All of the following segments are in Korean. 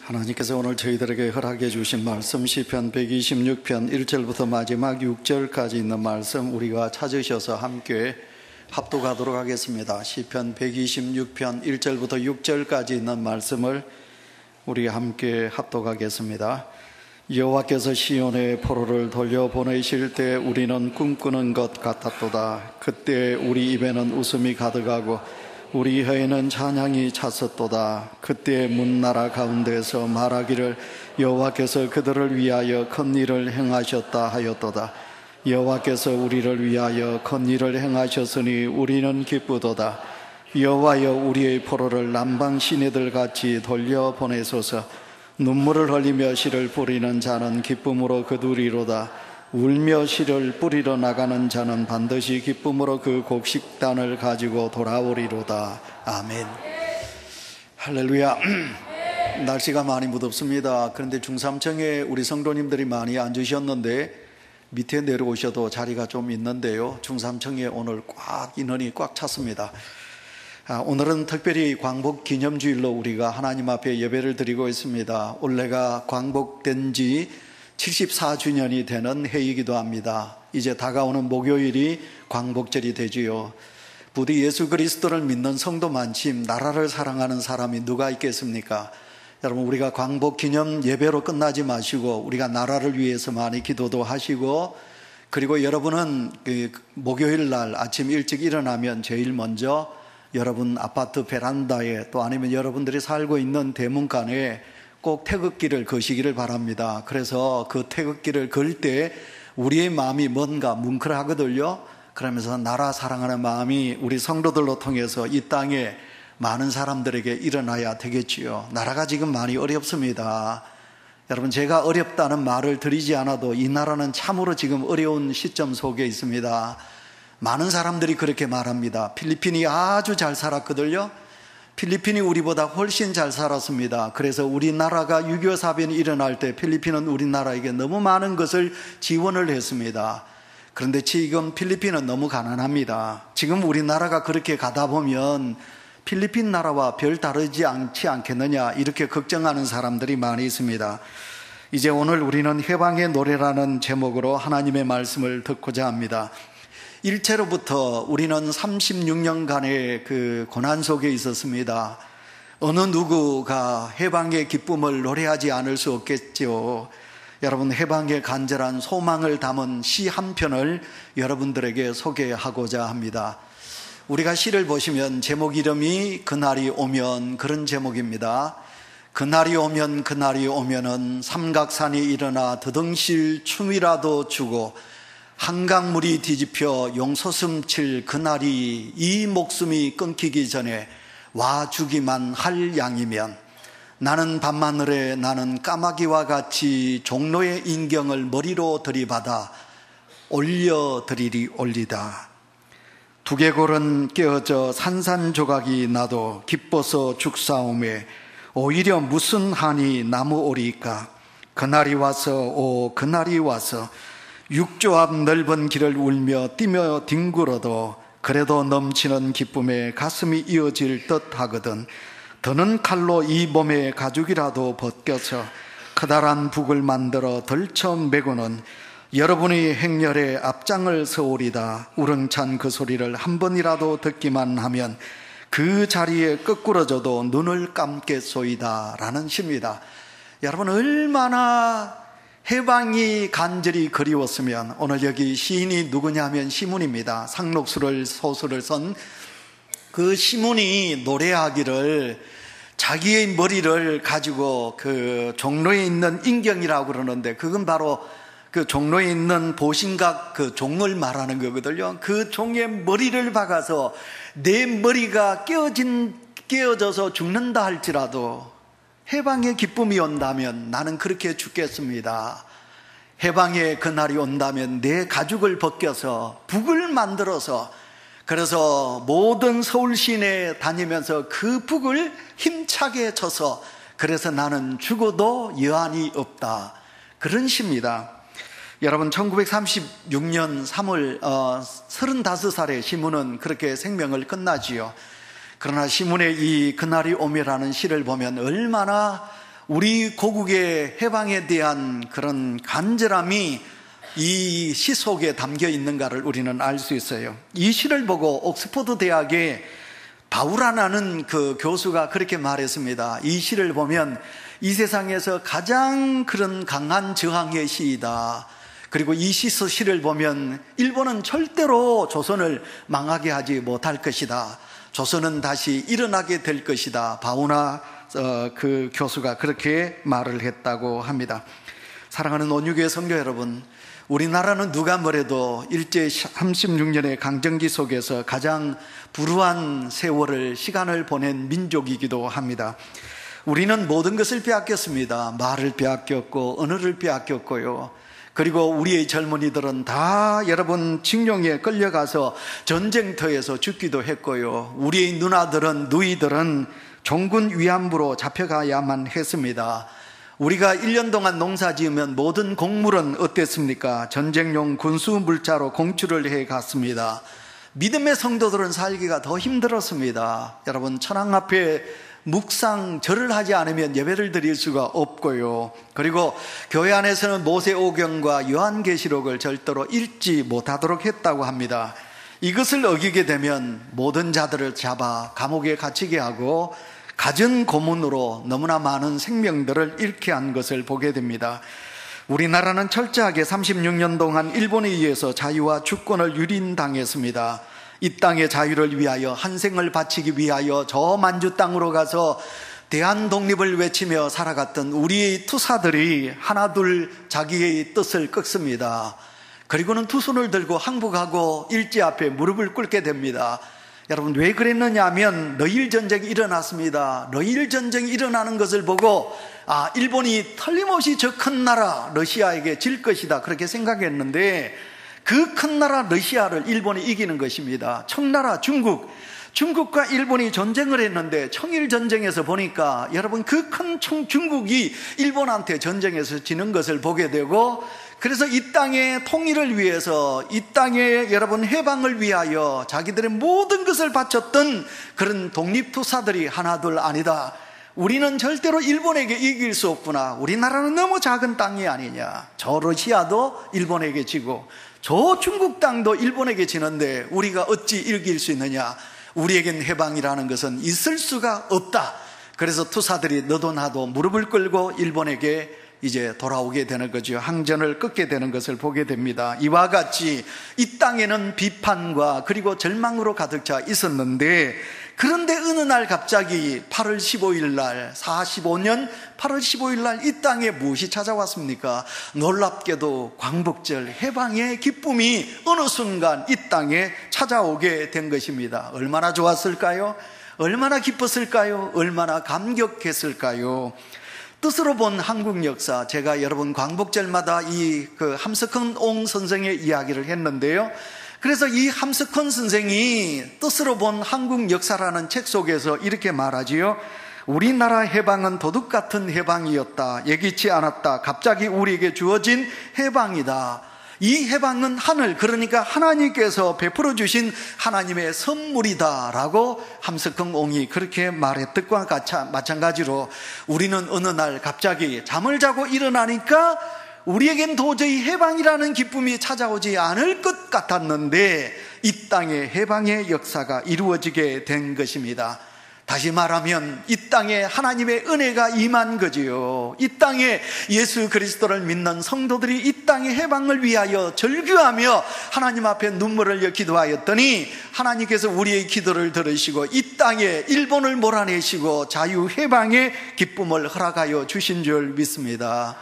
하나님께서 오늘 저희들에게 허락해 주신 말씀 시편 126편 1절부터 마지막 6절까지 있는 말씀 우리가 찾으셔서 함께 합독하도록 하겠습니다. 시편 126편 1절부터 6절까지 있는 말씀을 우리 함께 합독하겠습니다. 여호와께서 시온의 포로를 돌려보내실 때 우리는 꿈꾸는 것 같았도다. 그때 우리 입에는 웃음이 가득하고 우리 혀에는 찬양이 찼었도다. 그때 문나라 가운데서 말하기를 여호와께서 그들을 위하여 큰 일을 행하셨다 하였도다. 여호와께서 우리를 위하여 큰 일을 행하셨으니 우리는 기쁘도다. 여호와여 우리의 포로를 남방 시내들 같이 돌려보내소서. 눈물을 흘리며 씨를 뿌리는 자는 기쁨으로 거두리로다. 울며 씨를 뿌리러 나가는 자는 반드시 기쁨으로 그 곡식단을 가지고 돌아오리로다. 아멘. 할렐루야. 날씨가 많이 무덥습니다. 그런데 중삼청에 우리 성도님들이 많이 앉으셨는데 밑에 내려오셔도 자리가 좀 있는데요, 중삼청에 오늘 인원이 꽉 찼습니다. 오늘은 특별히 광복 기념주일로 우리가 하나님 앞에 예배를 드리고 있습니다. 올해가 광복된 지 74주년이 되는 해이기도 합니다. 이제 다가오는 목요일이 광복절이 되지요. 부디 예수 그리스도를 믿는 성도 많심, 나라를 사랑하는 사람이 누가 있겠습니까? 여러분, 우리가 광복 기념 예배로 끝나지 마시고 우리가 나라를 위해서 많이 기도도 하시고, 그리고 여러분은 목요일 날 아침 일찍 일어나면 제일 먼저 여러분 아파트 베란다에, 또 아니면 여러분들이 살고 있는 대문간에 꼭 태극기를 거시기를 바랍니다. 그래서 그 태극기를 걸 때 우리의 마음이 뭔가 뭉클하거든요. 그러면서 나라 사랑하는 마음이 우리 성도들로 통해서 이 땅에 많은 사람들에게 일어나야 되겠지요. 나라가 지금 많이 어렵습니다. 여러분, 제가 어렵다는 말을 드리지 않아도 이 나라는 참으로 지금 어려운 시점 속에 있습니다. 많은 사람들이 그렇게 말합니다. 필리핀이 아주 잘 살았거든요. 필리핀이 우리보다 훨씬 잘 살았습니다. 그래서 우리나라가 6.25 사변이 일어날 때 필리핀은 우리나라에게 너무 많은 것을 지원을 했습니다. 그런데 지금 필리핀은 너무 가난합니다. 지금 우리나라가 그렇게 가다 보면 필리핀 나라와 별 다르지 않겠느냐, 이렇게 걱정하는 사람들이 많이 있습니다. 이제 오늘 우리는 해방의 노래라는 제목으로 하나님의 말씀을 듣고자 합니다. 일체로부터 우리는 36년간의 그 고난 속에 있었습니다. 어느 누구가 해방의 기쁨을 노래하지 않을 수 없겠죠. 여러분, 해방의 간절한 소망을 담은 시 한 편을 여러분들에게 소개하고자 합니다. 우리가 시를 보시면 제목 이름이 그날이 오면, 그런 제목입니다. 그날이 오면, 그날이 오면은 삼각산이 일어나 드등실 춤이라도 추고 한강물이 뒤집혀 용솟음 칠 그날이 이 목숨이 끊기기 전에 와주기만 할 양이면 나는 밤하늘에 나는 까마귀와 같이 종로의 인경을 머리로 들이받아 올려드리리 올리다. 두개골은 깨어져 산산조각이 나도 기뻐서 죽사오매 오히려 무슨 한이 나무오리까. 그날이 와서 오 그날이 와서 육조 앞 넓은 길을 울며 뛰며 뒹굴어도 그래도 넘치는 기쁨에 가슴이 이어질 듯 하거든. 더는 칼로 이 몸의 가죽이라도 벗겨서 커다란 북을 만들어 덜쳐 매고는 여러분의 행렬에 앞장을 서오리다. 우렁찬 그 소리를 한 번이라도 듣기만 하면 그 자리에 거꾸러져도 눈을 감겠소이다 라는 시입니다. 여러분, 얼마나 해방이 간절히 그리웠으면, 오늘 여기 시인이 누구냐면 시문입니다. 상록수를 소설을 쓴 그 시문이 노래하기를 자기의 머리를 가지고 그 종로에 있는 인경이라고 그러는데, 그건 바로 그 종로에 있는 보신각 그 종을 말하는 거거든요. 그 종의 머리를 박아서 내 머리가 깨어져서 죽는다 할지라도 해방의 기쁨이 온다면 나는 그렇게 죽겠습니다. 해방의 그날이 온다면 내 가죽을 벗겨서 북을 만들어서, 그래서 모든 서울 시내에 다니면서 그 북을 힘차게 쳐서, 그래서 나는 죽어도 여한이 없다. 그런 시입니다. 여러분, 1936년 3월 35살에 시문은 그렇게 생명을 끝나지요. 그러나 시문의 이 그날이 오며라는 시를 보면 얼마나 우리 고국의 해방에 대한 그런 간절함이 이 시 속에 담겨 있는가를 우리는 알 수 있어요. 이 시를 보고 옥스퍼드 대학의 바우라라는 그 교수가 그렇게 말했습니다. 이 시를 보면 이 세상에서 가장 그런 강한 저항의 시이다. 그리고 이 시를 보면 일본은 절대로 조선을 망하게 하지 못할 것이다. 조선은 다시 일어나게 될 것이다. 바우나 그 교수가 그렇게 말을 했다고 합니다. 사랑하는 온유교회 성도 여러분, 우리나라는 누가 뭐래도 일제 36년의 강점기 속에서 가장 불우한 세월을 시간을 보낸 민족이기도 합니다. 우리는 모든 것을 빼앗겼습니다. 말을 빼앗겼고 언어를 빼앗겼고요. 그리고 우리의 젊은이들은 다 여러분 징용에 끌려가서 전쟁터에서 죽기도 했고요. 우리의 누이들은 종군 위안부로 잡혀가야만 했습니다. 우리가 1년 동안 농사 지으면 모든 곡물은 어땠습니까? 전쟁용 군수 물자로 공출을 해 갔습니다. 믿음의 성도들은 살기가 더 힘들었습니다. 여러분, 천황 앞에 묵상 절을 하지 않으면 예배를 드릴 수가 없고요. 그리고 교회 안에서는 모세오경과 요한계시록을 절대로 읽지 못하도록 했다고 합니다. 이것을 어기게 되면 모든 자들을 잡아 감옥에 갇히게 하고 갖은 고문으로 너무나 많은 생명들을 잃게 한 것을 보게 됩니다. 우리나라는 철저하게 36년 동안 일본에 의해서 자유와 주권을 유린당했습니다. 이 땅의 자유를 위하여, 한생을 바치기 위하여 저 만주 땅으로 가서 대한 독립을 외치며 살아갔던 우리의 투사들이 하나둘 자기의 뜻을 꺾습니다. 그리고는 두 손을 들고 항복하고 일제 앞에 무릎을 꿇게 됩니다. 여러분, 왜 그랬느냐 하면 러일 전쟁이 일어났습니다. 러일 전쟁이 일어나는 것을 보고 일본이 틀림없이 저 큰 나라 러시아에게 질 것이다 그렇게 생각했는데, 그 큰 나라 러시아를 일본이 이기는 것입니다. 청나라 중국과 일본이 전쟁을 했는데 청일전쟁에서 보니까 여러분 그 큰 중국이 일본한테 전쟁에서 지는 것을 보게 되고, 그래서 이 땅의 통일을 위해서, 이 땅의 여러분 해방을 위하여 자기들의 모든 것을 바쳤던 그런 독립투사들이 하나둘 아니다. 우리는 절대로 일본에게 이길 수 없구나. 우리나라는 너무 작은 땅이 아니냐. 저 러시아도 일본에게 지고 저 중국 땅도 일본에게 지는데 우리가 어찌 이길 수 있느냐. 우리에겐 해방이라는 것은 있을 수가 없다. 그래서 투사들이 너도 나도 무릎을 꿇고 일본에게 이제 돌아오게 되는 거죠. 항전을 끊게 되는 것을 보게 됩니다. 이와 같이 이 땅에는 비판과 그리고 절망으로 가득 차 있었는데, 그런데 어느 날 갑자기 8월 15일 날, 45년 8월 15일 날 이 땅에 무엇이 찾아왔습니까? 놀랍게도 광복절 해방의 기쁨이 어느 순간 이 땅에 찾아오게 된 것입니다. 얼마나 좋았을까요? 얼마나 기뻤을까요? 얼마나 감격했을까요? 뜻으로 본 한국 역사, 제가 여러분 광복절마다 이 함석헌 옹 선생의 이야기를 했는데요. 그래서 이 함석헌 선생이 뜻으로 본 한국 역사라는 책 속에서 이렇게 말하지요. 우리나라 해방은 도둑 같은 해방이었다. 예기치 않았다. 갑자기 우리에게 주어진 해방이다. 이 해방은 하늘, 그러니까 하나님께서 베풀어 주신 하나님의 선물이다 라고 함석헌 옹이 그렇게 말했던 것과 마찬가지로 우리는 어느 날 갑자기 잠을 자고 일어나니까 우리에겐 도저히 해방이라는 기쁨이 찾아오지 않을 것 같았는데 이 땅에 해방의 역사가 이루어지게 된 것입니다. 다시 말하면 이 땅에 하나님의 은혜가 임한 거지요. 이 땅에 예수 그리스도를 믿는 성도들이 이 땅의 해방을 위하여 절규하며 하나님 앞에 눈물을 흘려 기도하였더니 하나님께서 우리의 기도를 들으시고 이 땅에 일본을 몰아내시고 자유 해방의 기쁨을 허락하여 주신 줄 믿습니다.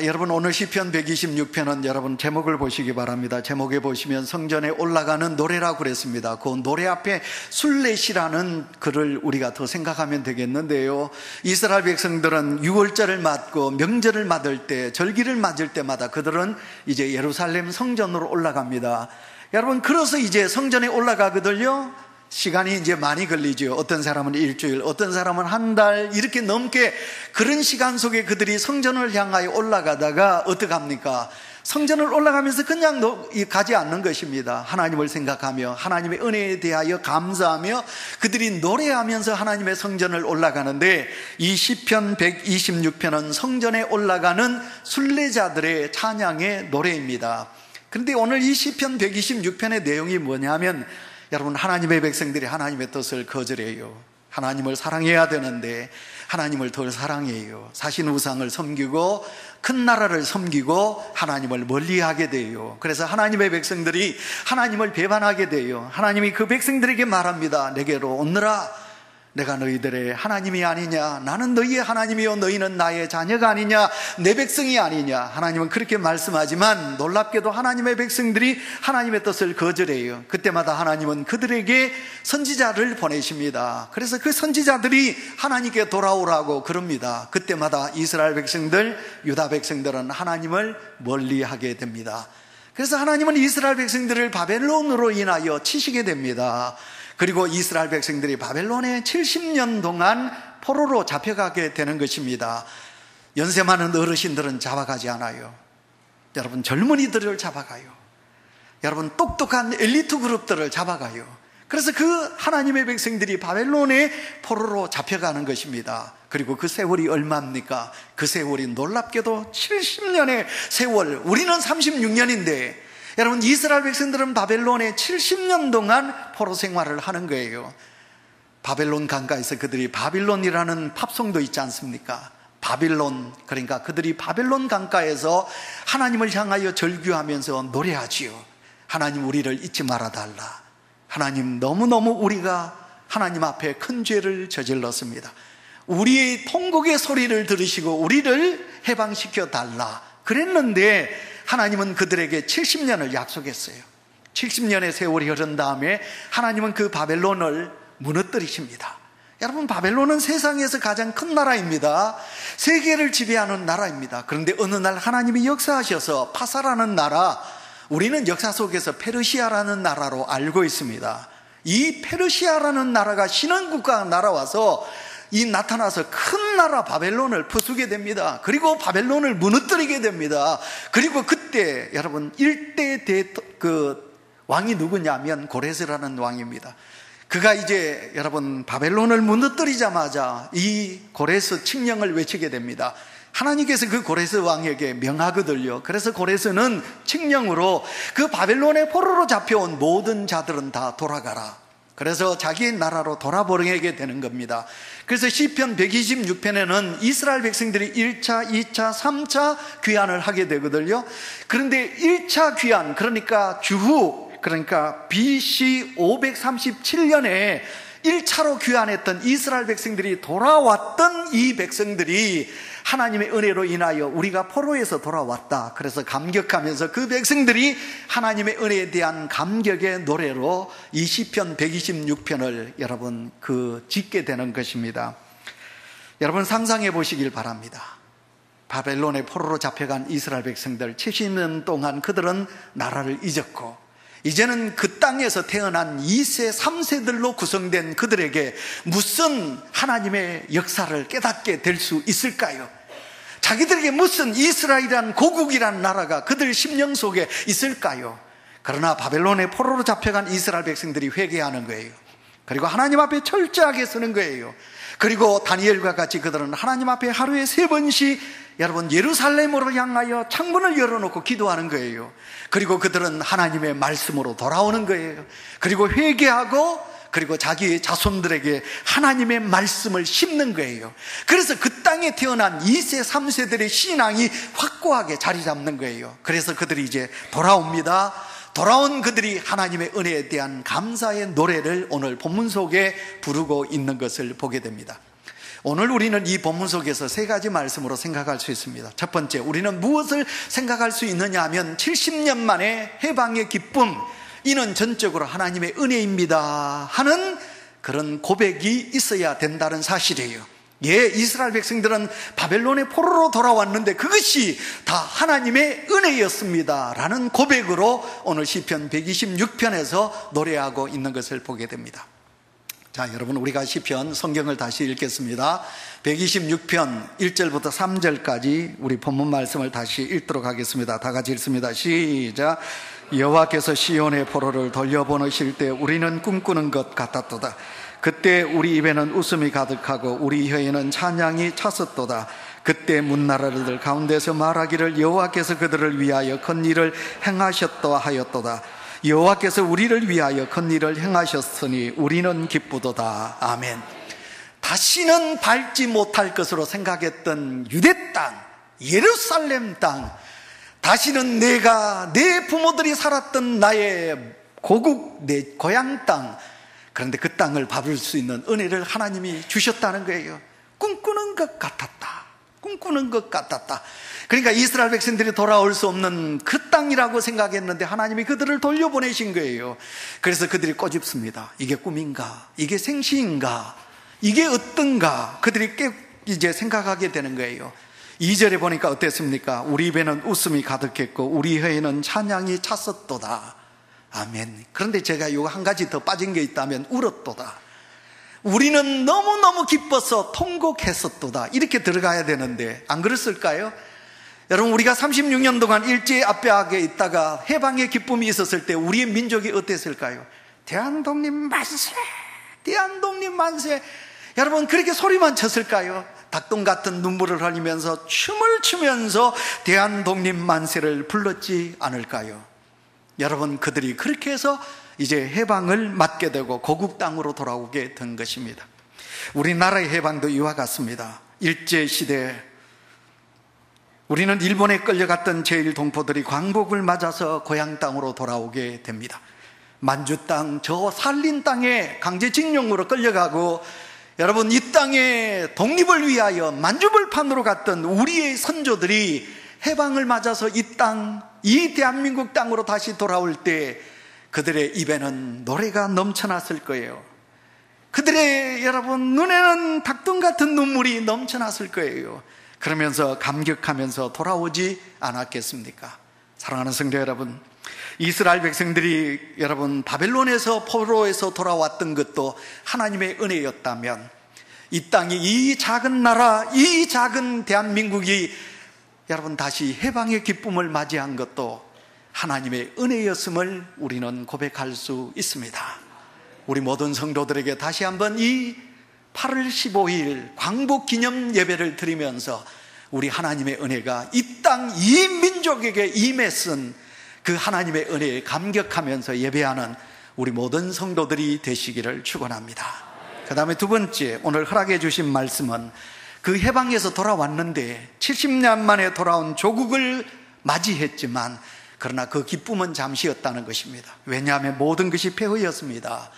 여러분, 오늘 시편 126편은 여러분 제목을 보시기 바랍니다. 제목에 보시면 성전에 올라가는 노래라고 그랬습니다. 그 노래 앞에 술렛이라는 글을 우리가 더 생각하면 되겠는데요. 이스라엘 백성들은 6월절을 맞고 명절을 맞을 때, 절기를 맞을 때마다 그들은 이제 예루살렘 성전으로 올라갑니다. 여러분, 그래서 이제 성전에 올라가거든요. 시간이 이제 많이 걸리죠. 어떤 사람은 일주일, 어떤 사람은 한 달 이렇게 넘게, 그런 시간 속에 그들이 성전을 향하여 올라가다가 어떡합니까? 성전을 올라가면서 그냥 가지 않는 것입니다. 하나님을 생각하며 하나님의 은혜에 대하여 감사하며 그들이 노래하면서 하나님의 성전을 올라가는데, 이 시편 126편은 성전에 올라가는 순례자들의 찬양의 노래입니다. 그런데 오늘 이 시편 126편의 내용이 뭐냐면, 여러분, 하나님의 백성들이 하나님의 뜻을 거절해요. 하나님을 사랑해야 되는데 하나님을 덜 사랑해요. 사신 우상을 섬기고 큰 나라를 섬기고 하나님을 멀리하게 돼요. 그래서 하나님의 백성들이 하나님을 배반하게 돼요. 하나님이 그 백성들에게 말합니다. 내게로 오너라. 내가 너희들의 하나님이 아니냐? 나는 너희의 하나님이요 너희는 나의 자녀가 아니냐? 내 백성이 아니냐? 하나님은 그렇게 말씀하지만 놀랍게도 하나님의 백성들이 하나님의 뜻을 거절해요. 그때마다 하나님은 그들에게 선지자를 보내십니다. 그래서 그 선지자들이 하나님께 돌아오라고 그럽니다. 그때마다 이스라엘 백성들, 유다 백성들은 하나님을 멀리하게 됩니다. 그래서 하나님은 이스라엘 백성들을 바벨론으로 인하여 치시게 됩니다. 그리고 이스라엘 백성들이 바벨론에 70년 동안 포로로 잡혀가게 되는 것입니다. 연세 많은 어르신들은 잡아가지 않아요. 여러분, 젊은이들을 잡아가요. 여러분, 똑똑한 엘리트 그룹들을 잡아가요. 그래서 그 하나님의 백성들이 바벨론에 포로로 잡혀가는 것입니다. 그리고 그 세월이 얼마입니까? 그 세월이 놀랍게도 70년의 세월. 우리는 36년인데 여러분, 이스라엘 백성들은 바벨론에 70년 동안 포로 생활을 하는 거예요. 바벨론 강가에서 그들이 바빌론이라는 팝송도 있지 않습니까? 바빌론, 그러니까 그들이 바벨론 강가에서 하나님을 향하여 절규하면서 노래하지요. 하나님, 우리를 잊지 말아달라. 하나님, 너무너무 우리가 하나님 앞에 큰 죄를 저질렀습니다. 우리의 통곡의 소리를 들으시고 우리를 해방시켜 달라 그랬는데, 하나님은 그들에게 70년을 약속했어요. 70년의 세월이 흐른 다음에 하나님은 그 바벨론을 무너뜨리십니다. 여러분, 바벨론은 세상에서 가장 큰 나라입니다. 세계를 지배하는 나라입니다. 그런데 어느 날 하나님이 역사하셔서 파사라는 나라, 우리는 역사 속에서 페르시아라는 나라로 알고 있습니다. 이 페르시아라는 나라가 신흥국가가 날아와서 나타나서 큰 나라 바벨론을 부수게 됩니다. 그리고 바벨론을 무너뜨리게 됩니다. 그리고 그때 여러분, 일대 왕이 누구냐면 고레스라는 왕입니다. 그가 이제 여러분 바벨론을 무너뜨리자마자 이 고레스 칙령을 외치게 됩니다. 하나님께서 그 고레스 왕에게 명하거든요. 그래서 고레스는 칙령으로 그 바벨론의 포로로 잡혀온 모든 자들은 다 돌아가라. 그래서 자기의 나라로 돌아보내게 되는 겁니다. 그래서 시편 126편에는 이스라엘 백성들이 1차, 2차, 3차 귀환을 하게 되거든요. 그런데 1차 귀환, 그러니까 주후, 그러니까 BC 537년에 1차로 귀환했던 이스라엘 백성들이 돌아왔던 이 백성들이 하나님의 은혜로 인하여 우리가 포로에서 돌아왔다. 그래서 감격하면서 그 백성들이 하나님의 은혜에 대한 감격의 노래로 이 시편 126편을 여러분 짓게 되는 것입니다. 여러분, 상상해 보시길 바랍니다. 바벨론의 포로로 잡혀간 이스라엘 백성들 70년 동안 그들은 나라를 잊었고, 이제는 그 땅에서 태어난 2세, 3세들로 구성된 그들에게 무슨 하나님의 역사를 깨닫게 될 수 있을까요? 자기들에게 무슨 이스라엘이란 고국이란 나라가 그들 심령 속에 있을까요? 그러나 바벨론의 포로로 잡혀간 이스라엘 백성들이 회개하는 거예요. 그리고 하나님 앞에 철저하게 서는 거예요. 그리고 다니엘과 같이 그들은 하나님 앞에 하루에 3번씩 여러분 예루살렘으로 향하여 창문을 열어놓고 기도하는 거예요. 그리고 그들은 하나님의 말씀으로 돌아오는 거예요. 그리고 회개하고 그리고 자기의 자손들에게 하나님의 말씀을 심는 거예요. 그래서 그 땅에 태어난 2세, 3세들의 신앙이 확고하게 자리 잡는 거예요. 그래서 그들이 이제 돌아옵니다. 돌아온 그들이 하나님의 은혜에 대한 감사의 노래를 오늘 본문 속에 부르고 있는 것을 보게 됩니다. 오늘 우리는 이 본문 속에서 3가지 말씀으로 생각할 수 있습니다. 첫 번째, 우리는 무엇을 생각할 수 있느냐 하면 70년 만에 해방의 기쁨, 이는 전적으로 하나님의 은혜입니다 하는 그런 고백이 있어야 된다는 사실이에요. 예, 이스라엘 백성들은 바벨론의 포로로 돌아왔는데 그것이 다 하나님의 은혜였습니다 라는 고백으로 오늘 시편 126편에서 노래하고 있는 것을 보게 됩니다. 자, 여러분, 우리가 시편 성경을 다시 읽겠습니다. 126편 1절부터 3절까지 우리 본문 말씀을 다시 읽도록 하겠습니다. 다 같이 읽습니다. 시작. 여호와께서 시온의 포로를 돌려보내실 때 우리는 꿈꾸는 것 같았도다. 그때 우리 입에는 웃음이 가득하고 우리 혀에는 찬양이 찼었도다. 그때 문나라들 가운데서 말하기를 여호와께서 그들을 위하여 큰 일을 행하셨다 하였도다. 여호와께서 우리를 위하여 큰 일을 행하셨으니 우리는 기쁘도다. 아멘. 다시는 밟지 못할 것으로 생각했던 유대 땅, 예루살렘 땅, 다시는 내가 내 부모들이 살았던 나의 고국, 내 고향 땅, 그런데 그 땅을 밟을 수 있는 은혜를 하나님이 주셨다는 거예요. 꿈꾸는 것 같았다. 꿈꾸는 것 같았다. 그러니까 이스라엘 백성들이 돌아올 수 없는 그 땅이라고 생각했는데 하나님이 그들을 돌려보내신 거예요. 그래서 그들이 꼬집습니다. 이게 꿈인가? 이게 생시인가? 이게 어떤가? 그들이 이제 생각하게 되는 거예요. 2절에 보니까 어땠습니까? 우리 입에는 웃음이 가득했고 우리 혀에는 찬양이 찼었도다. 아멘. 그런데 제가 요 한 가지 더 빠진 게 있다면 울었도다. 우리는 너무너무 기뻐서 통곡했었도다. 이렇게 들어가야 되는데 안 그랬을까요? 여러분, 우리가 36년 동안 일제 압박에 있다가 해방의 기쁨이 있었을 때 우리의 민족이 어땠을까요? 대한독립 만세! 대한독립 만세! 여러분, 그렇게 소리만 쳤을까요? 닭똥 같은 눈물을 흘리면서 춤을 추면서 대한독립 만세를 불렀지 않을까요? 여러분, 그들이 그렇게 해서 이제 해방을 맞게 되고 고국 땅으로 돌아오게 된 것입니다. 우리나라의 해방도 이와 같습니다. 일제시대 우리는 일본에 끌려갔던 제1동포들이 광복을 맞아서 고향 땅으로 돌아오게 됩니다. 만주 땅, 저 살린 땅에 강제징용으로 끌려가고, 여러분, 이 땅의 독립을 위하여 만주벌판으로 갔던 우리의 선조들이 해방을 맞아서 이 땅, 이 대한민국 땅으로 다시 돌아올 때 그들의 입에는 노래가 넘쳐났을 거예요. 그들의 여러분 눈에는 닭똥 같은 눈물이 넘쳐났을 거예요. 그러면서 감격하면서 돌아오지 않았겠습니까? 사랑하는 성도 여러분, 이스라엘 백성들이 여러분 바벨론에서 포로에서 돌아왔던 것도 하나님의 은혜였다면 이 땅이, 이 작은 나라, 이 작은 대한민국이 여러분 다시 해방의 기쁨을 맞이한 것도 하나님의 은혜였음을 우리는 고백할 수 있습니다. 우리 모든 성도들에게 다시 한번 이 8월 15일 광복 기념 예배를 드리면서 우리 하나님의 은혜가 이 땅, 이 민족에게 임했은 그 하나님의 은혜에 감격하면서 예배하는 우리 모든 성도들이 되시기를 축원합니다. 그 다음에 두 번째, 오늘 허락해 주신 말씀은 그 해방에서 돌아왔는데 70년 만에 돌아온 조국을 맞이했지만 그러나 그 기쁨은 잠시였다는 것입니다. 왜냐하면 모든 것이 폐허였습니다.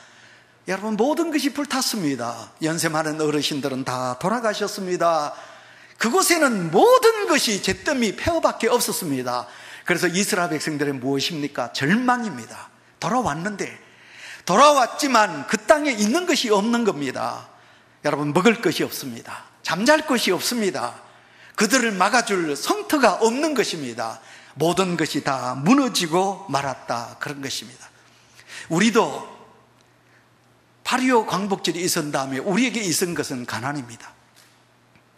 여러분, 모든 것이 불탔습니다. 연세 많은 어르신들은 다 돌아가셨습니다. 그곳에는 모든 것이 잿더미 폐허밖에 없었습니다. 그래서 이스라엘 백성들은 무엇입니까? 절망입니다. 돌아왔지만 그 땅에 있는 것이 없는 겁니다. 여러분, 먹을 것이 없습니다. 잠잘 것이 없습니다. 그들을 막아줄 성터가 없는 것입니다. 모든 것이 다 무너지고 말았다, 그런 것입니다. 우리도 8.25 광복절이 있은 다음에 우리에게 있은 것은 가난입니다.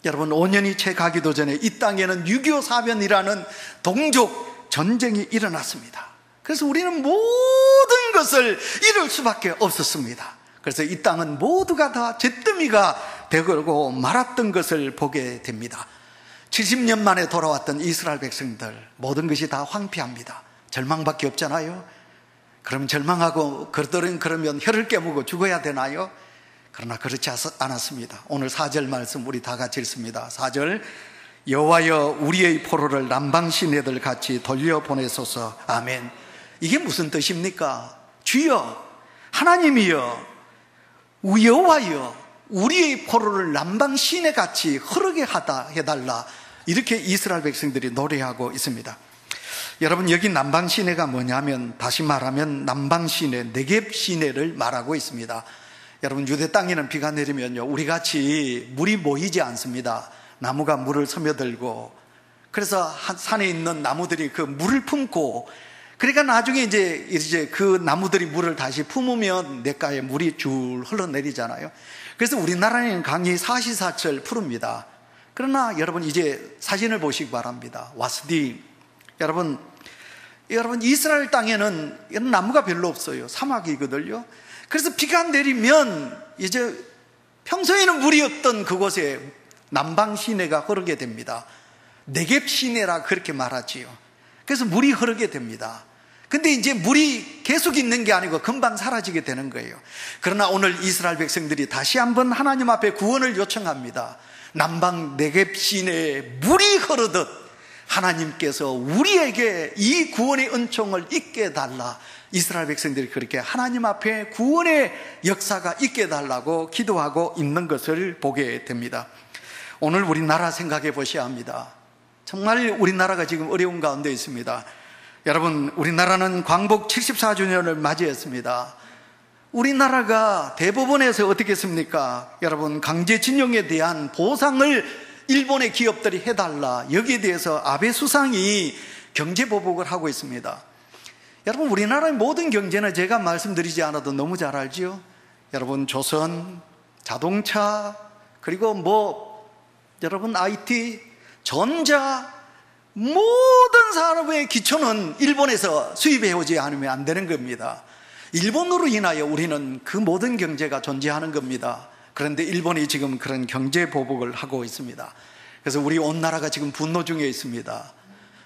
여러분, 5년이 채 가기도 전에 이 땅에는 6.25 사변이라는 동족 전쟁이 일어났습니다. 그래서 우리는 모든 것을 잃을 수밖에 없었습니다. 그래서 이 땅은 모두가 다 잿더미가 되고 말았던 것을 보게 됩니다. 70년 만에 돌아왔던 이스라엘 백성들, 모든 것이 다 황폐합니다. 절망밖에 없잖아요. 그럼 절망하고 그들은 그러면 혀를 깨물고 죽어야 되나요? 그러나 그렇지 않았습니다. 오늘 4절 말씀 우리 다 같이 읽습니다. 4절, 여호와여 우리의 포로를 남방시내들 같이 돌려보내소서. 아멘. 이게 무슨 뜻입니까? 주여, 하나님이여, 여호와여 우리의 포로를 남방시내 같이 흐르게 해달라, 이렇게 이스라엘 백성들이 노래하고 있습니다. 여러분, 여기 남방시내가 뭐냐면, 다시 말하면 남방시내, 네겝시내를 말하고 있습니다. 여러분, 유대 땅에는 비가 내리면요, 우리같이 물이 모이지 않습니다. 나무가 물을 스며들고, 그래서 산에 있는 나무들이 그 물을 품고 그러니까 나중에 이제 그 나무들이 물을 다시 품으면 냇가에 물이 줄 흘러내리잖아요. 그래서 우리나라는 강이 사시사철 푸릅니다. 그러나 여러분 이제 사진을 보시기 바랍니다. 와스디. 여러분 이스라엘 땅에는 이런 나무가 별로 없어요. 사막이거든요. 그래서 비가 내리면 이제 평소에는 물이 없던 그곳에 남방 시내가 흐르게 됩니다. 네겝 시내라 그렇게 말하지요. 그래서 물이 흐르게 됩니다. 근데 이제 물이 계속 있는 게 아니고 금방 사라지게 되는 거예요. 그러나 오늘 이스라엘 백성들이 다시 한번 하나님 앞에 구원을 요청합니다. 남방 네겝 시내에 물이 흐르듯 하나님께서 우리에게 이 구원의 은총을 있게 해달라. 이스라엘 백성들이 그렇게 하나님 앞에 구원의 역사가 있게 해달라고 기도하고 있는 것을 보게 됩니다. 오늘 우리나라 생각해 보셔야 합니다. 정말 우리나라가 지금 어려운 가운데 있습니다. 여러분, 우리나라는 광복 74주년을 맞이했습니다. 우리나라가 대법원에서 어떻게 했습니까? 여러분, 강제징용에 대한 보상을 일본의 기업들이 해달라. 여기에 대해서 아베 수상이 경제보복을 하고 있습니다. 여러분, 우리나라의 모든 경제는 제가 말씀드리지 않아도 너무 잘 알지요. 여러분, 조선, 자동차, 그리고 여러분 IT, 전자, 모든 산업의 기초는 일본에서 수입해오지 않으면 안 되는 겁니다. 일본으로 인하여 우리는 그 모든 경제가 존재하는 겁니다. 그런데 일본이 지금 그런 경제 보복을 하고 있습니다. 그래서 우리 온 나라가 지금 분노 중에 있습니다.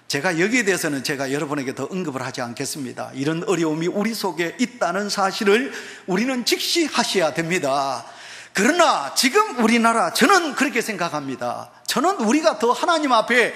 제가 여기에 대해서는 제가 여러분에게 더 언급을 하지 않겠습니다. 이런 어려움이 우리 속에 있다는 사실을 우리는 직시하셔야 됩니다. 그러나 지금 우리나라, 저는 그렇게 생각합니다. 저는 우리가 더 하나님 앞에,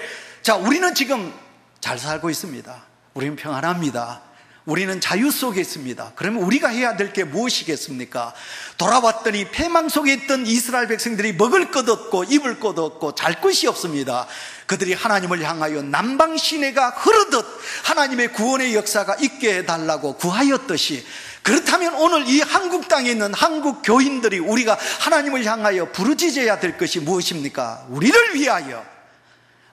우리는 지금 잘 살고 있습니다. 우리는 평안합니다. 우리는 자유 속에 있습니다. 그러면 우리가 해야 될 게 무엇이겠습니까? 돌아왔더니 패망 속에 있던 이스라엘 백성들이 먹을 것 없고 입을 것 없고 잘 것이 없습니다. 그들이 하나님을 향하여 남방 시내가 흐르듯 하나님의 구원의 역사가 있게 해달라고 구하였듯이, 그렇다면 오늘 이 한국 땅에 있는 한국 교인들이 우리가 하나님을 향하여 부르짖어야 될 것이 무엇입니까? 우리를 위하여,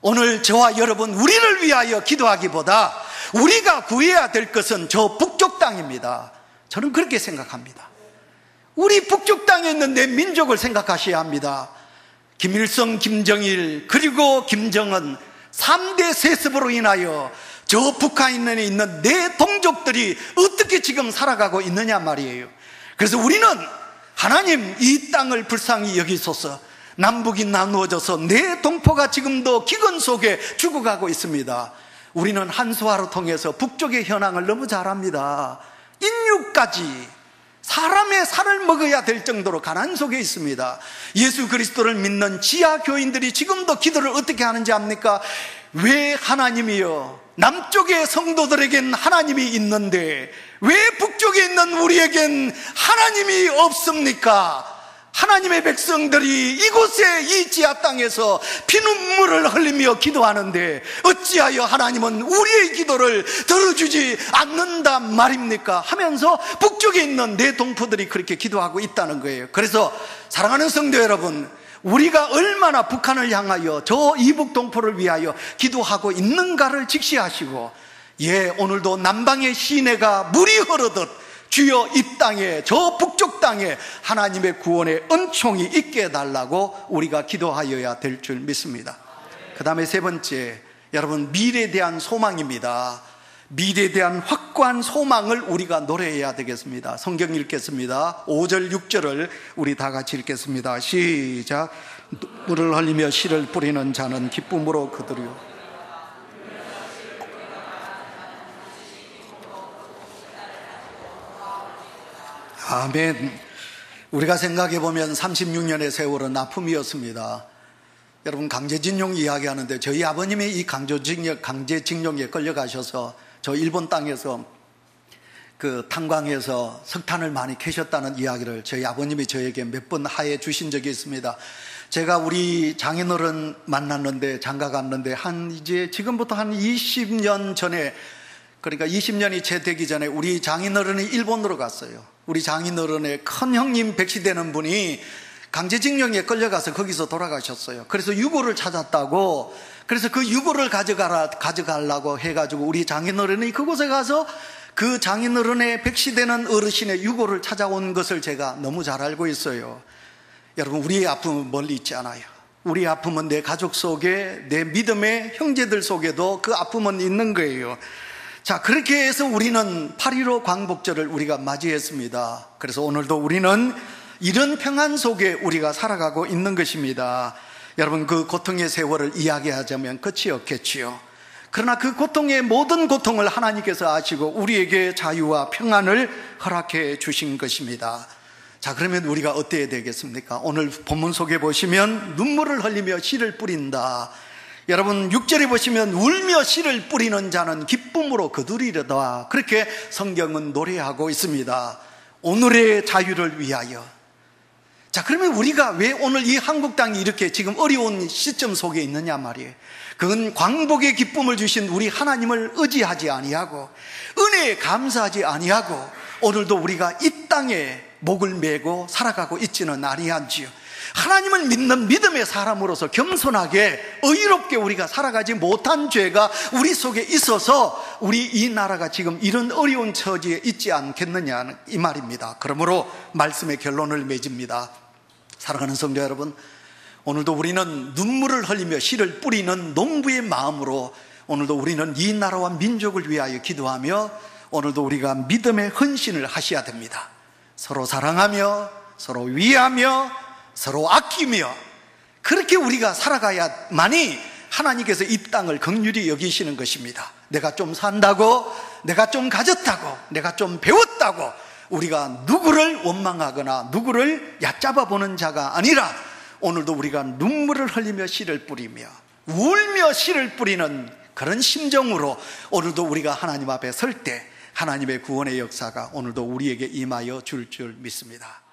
오늘 저와 여러분 우리를 위하여 기도하기보다 우리가 구해야 될 것은 저 북쪽 땅입니다. 저는 그렇게 생각합니다. 우리 북쪽 땅에 있는 내 민족을 생각하셔야 합니다. 김일성, 김정일, 그리고 김정은 3대 세습으로 인하여 저 북한에 있는 내 동족들이 어떻게 지금 살아가고 있느냐 말이에요. 그래서 우리는 하나님 이 땅을 불쌍히 여기소서. 남북이 나누어져서 내 동포가 지금도 기근 속에 죽어가고 있습니다. 우리는 한수화로 통해서 북쪽의 현황을 너무 잘 압니다. 인육까지 사람의 살을 먹어야 될 정도로 가난 속에 있습니다. 예수 그리스도를 믿는 지하 교인들이 지금도 기도를 어떻게 하는지 압니까? 왜 하나님이요, 남쪽의 성도들에겐 하나님이 있는데 왜 북쪽에 있는 우리에겐 하나님이 없습니까? 하나님의 백성들이 이곳에 이 지하 땅에서 피눈물을 흘리며 기도하는데 어찌하여 하나님은 우리의 기도를 들어주지 않는단 말입니까? 하면서 북쪽에 있는 내 동포들이 그렇게 기도하고 있다는 거예요. 그래서 사랑하는 성도 여러분, 우리가 얼마나 북한을 향하여 저 이북 동포를 위하여 기도하고 있는가를 직시하시고, 오늘도 남방의 시내가 물이 흐르듯 주여 이 땅에, 저 북쪽 땅에 하나님의 구원의 은총이 있게 해달라고 우리가 기도하여야 될 줄 믿습니다. 그 다음에 세 번째, 여러분, 미래에 대한 소망입니다. 미래에 대한 확고한 소망을 우리가 노래해야 되겠습니다. 성경 읽겠습니다. 5절 6절을 우리 다 같이 읽겠습니다. 시작. 물을 흘리며 씨를 뿌리는 자는 기쁨으로 거두리요. 아멘. 우리가 생각해보면 36년의 세월은 아픔이었습니다. 여러분, 강제징용 이야기하는데 저희 아버님이 이 강제징용에 끌려가셔서 저 일본 땅에서 그 탄광에서 석탄을 많이 캐셨다는 이야기를 저희 아버님이 저에게 몇 번 하해 주신 적이 있습니다. 제가 우리 장인어른 만났는데, 장가 갔는데 이제 지금부터 한 20년 전에, 그러니까 20년이 채 되기 전에 우리 장인어른이 일본으로 갔어요. 우리 장인어른의 큰 형님 백시 되는 분이 강제징용에 끌려가서 거기서 돌아가셨어요. 그래서 유고를 찾았다고 그래서 그 유골을 가져가려고 해가지고 우리 장인어른이 그곳에 가서 그 장인어른의 백시되는 어르신의 유골을 찾아온 것을 제가 너무 잘 알고 있어요. 여러분, 우리의 아픔은 멀리 있지 않아요. 우리의 아픔은 내 가족 속에, 내 믿음의 형제들 속에도 그 아픔은 있는 거예요. 자, 그렇게 해서 우리는 8.15 광복절을 우리가 맞이했습니다. 그래서 오늘도 우리는 이런 평안 속에 우리가 살아가고 있는 것입니다. 여러분, 그 고통의 세월을 이야기하자면 끝이 없겠지요. 그러나 그 고통의 모든 고통을 하나님께서 아시고 우리에게 자유와 평안을 허락해 주신 것입니다. 자, 그러면 우리가 어때야 되겠습니까? 오늘 본문 속에 보시면 눈물을 흘리며 씨를 뿌린다. 여러분, 6절에 보시면 울며 씨를 뿌리는 자는 기쁨으로 거두리려다. 그렇게 성경은 노래하고 있습니다. 오늘의 자유를 위하여. 자, 그러면 우리가 왜 오늘 이 한국 땅이 이렇게 지금 어려운 시점 속에 있느냐 말이에요. 그건 광복의 기쁨을 주신 우리 하나님을 의지하지 아니하고 은혜에 감사하지 아니하고 오늘도 우리가 이 땅에 목을 메고 살아가고 있지는 아니한지요. 하나님을 믿는 믿음의 사람으로서 겸손하게 의롭게 우리가 살아가지 못한 죄가 우리 속에 있어서 우리 이 나라가 지금 이런 어려운 처지에 있지 않겠느냐 이 말입니다. 그러므로 말씀의 결론을 맺습니다. 사랑하는 성도 여러분, 오늘도 우리는 눈물을 흘리며 씨를 뿌리는 농부의 마음으로 오늘도 우리는 이 나라와 민족을 위하여 기도하며 오늘도 우리가 믿음의 헌신을 하셔야 됩니다. 서로 사랑하며 서로 위하며 서로 아끼며 그렇게 우리가 살아가야만이 하나님께서 이 땅을 긍휼히 여기시는 것입니다. 내가 좀 산다고, 내가 좀 가졌다고, 내가 좀 배웠다고 우리가 누구를 원망하거나 누구를 얕잡아 보는 자가 아니라 오늘도 우리가 눈물을 흘리며 씨를 뿌리며 울며 씨를 뿌리는 그런 심정으로 오늘도 우리가 하나님 앞에 설 때 하나님의 구원의 역사가 오늘도 우리에게 임하여 줄 믿습니다.